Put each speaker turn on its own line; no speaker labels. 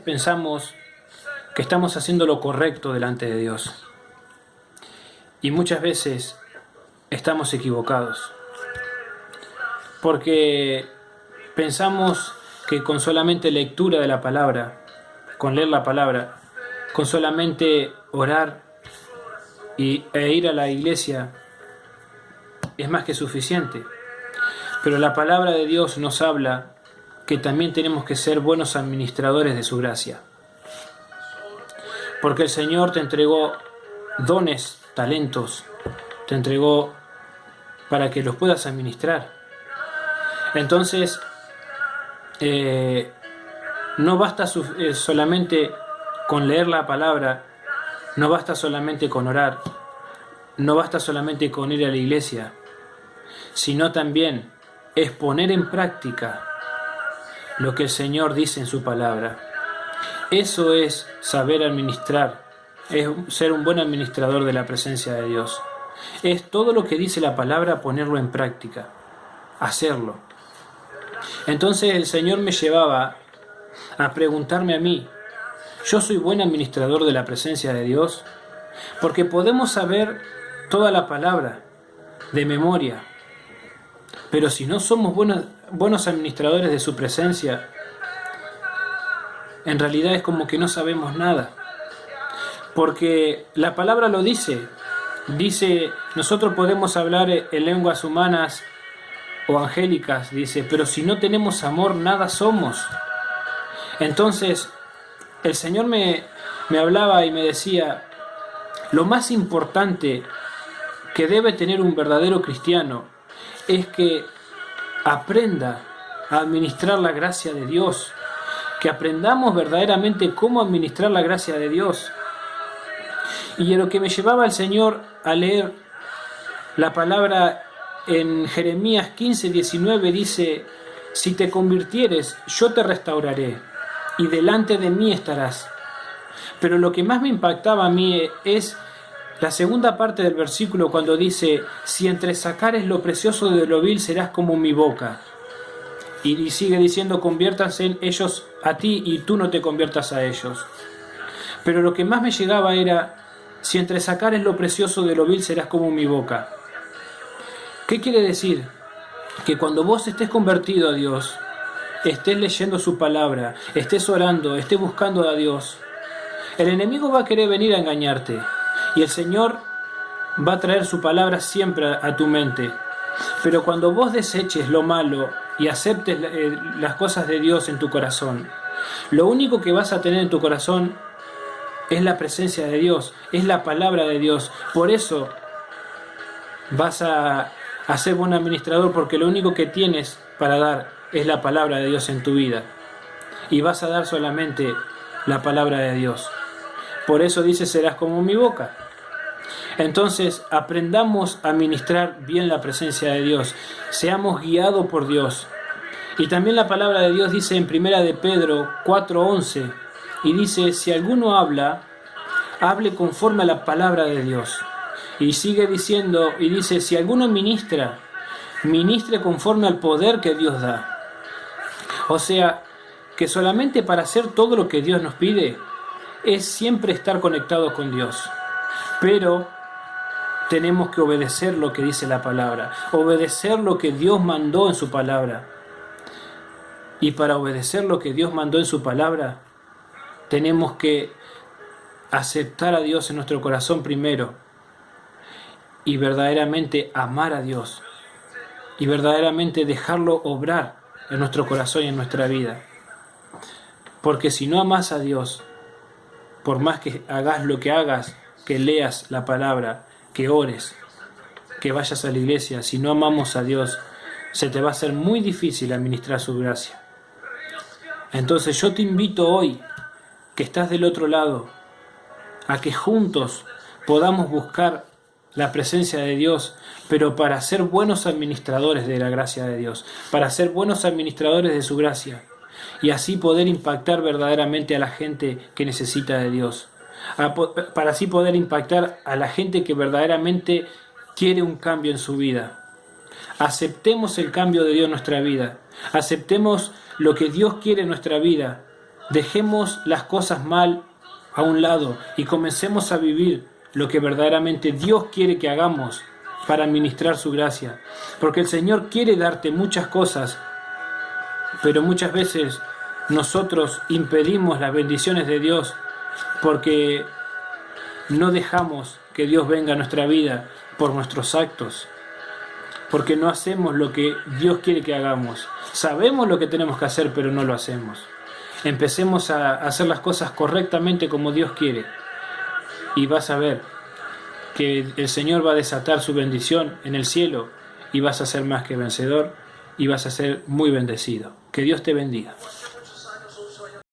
pensamos que estamos haciendo lo correcto delante de Dios. Y muchas veces estamos equivocados. Porque pensamos que con solamente lectura de la palabra, con leer la palabra, con solamente orar e ir a la iglesia, es más que suficiente. Pero la palabra de Dios nos habla que también tenemos que ser buenos administradores de su gracia. Porque el Señor te entregó dones, talentos, te entregó para que los puedas administrar. Entonces, no basta solamente con leer la palabra, no basta solamente con orar, no basta solamente con ir a la iglesia, sino también es poner en práctica lo que el Señor dice en su palabra. Eso es saber administrar, es ser un buen administrador de la presencia de Dios. Es todo lo que dice la palabra, ponerlo en práctica, hacerlo. Entonces el Señor me llevaba a preguntarme a mí, ¿yo soy buen administrador de la presencia de Dios? Porque podemos saber toda la palabra de memoria, pero si no somos buenos administradores de su presencia, en realidad es como que no sabemos nada. Porque la palabra lo dice, nosotros podemos hablar en lenguas humanas o angélicas, dice, pero si no tenemos amor, nada somos. Entonces, el Señor me hablaba y me decía, lo más importante que debe tener un verdadero cristiano es que aprenda a administrar la gracia de Dios, que aprendamos verdaderamente cómo administrar la gracia de Dios. Y en lo que me llevaba el Señor a leer la palabra en Jeremías 15:19 dice, si te convirtieres, yo te restauraré, y delante de mí estarás. Pero lo que más me impactaba a mí es la segunda parte del versículo cuando dice, si entresacares lo precioso de lo vil, serás como mi boca. Y sigue diciendo, conviértanse en ellos a ti y tú no te conviertas a ellos. Pero lo que más me llegaba era, si entresacares lo precioso de lo vil, serás como mi boca. ¿Qué quiere decir? Que cuando vos estés convertido a Dios, estés leyendo su palabra, estés orando, estés buscando a Dios, el enemigo va a querer venir a engañarte y el Señor va a traer su palabra siempre a tu mente. Pero cuando vos deseches lo malo y aceptes las cosas de Dios en tu corazón, lo único que vas a tener en tu corazón es la presencia de Dios, es la palabra de Dios. Por eso vas a ser buen administrador, porque lo único que tienes para dar es la palabra de Dios en tu vida. Y vas a dar solamente la palabra de Dios. Por eso dice, serás como mi boca. Entonces, aprendamos a administrar bien la presencia de Dios. Seamos guiados por Dios. Y también la palabra de Dios dice en 1 de Pedro 4:11, y dice, si alguno habla, hable conforme a la palabra de Dios. Y sigue diciendo, y dice, si alguno ministra, ministre conforme al poder que Dios da. O sea, que solamente para hacer todo lo que Dios nos pide, es siempre estar conectados con Dios. Pero tenemos que obedecer lo que dice la palabra, obedecer lo que Dios mandó en su palabra. Y para obedecer lo que Dios mandó en su palabra, tenemos que aceptar a Dios en nuestro corazón primero y verdaderamente amar a Dios y verdaderamente dejarlo obrar en nuestro corazón y en nuestra vida. Porque si no amas a Dios, por más que hagas lo que hagas, que leas la palabra, que ores, que vayas a la iglesia, si no amamos a Dios, se te va a hacer muy difícil administrar su gracia. Entonces yo te invito hoy, que estás del otro lado, a que juntos podamos buscar la presencia de Dios, pero para ser buenos administradores de la gracia de Dios, para ser buenos administradores de su gracia, y así poder impactar verdaderamente a la gente que necesita de Dios, para así poder impactar a la gente que verdaderamente quiere un cambio en su vida. Aceptemos el cambio de Dios en nuestra vida, aceptemos lo que Dios quiere en nuestra vida, Dejemos las cosas mal a un lado y comencemos a vivir lo que verdaderamente Dios quiere que hagamos para ministrar su gracia. Porque el Señor quiere darte muchas cosas, pero muchas veces nosotros impedimos las bendiciones de Dios porque no dejamos que Dios venga a nuestra vida por nuestros actos, porque no hacemos lo que Dios quiere que hagamos. Sabemos lo que tenemos que hacer, pero no lo hacemos. Empecemos a hacer las cosas correctamente como Dios quiere y vas a ver que el Señor va a desatar su bendición en el cielo y vas a ser más que vencedor y vas a ser muy bendecido. Que Dios te bendiga.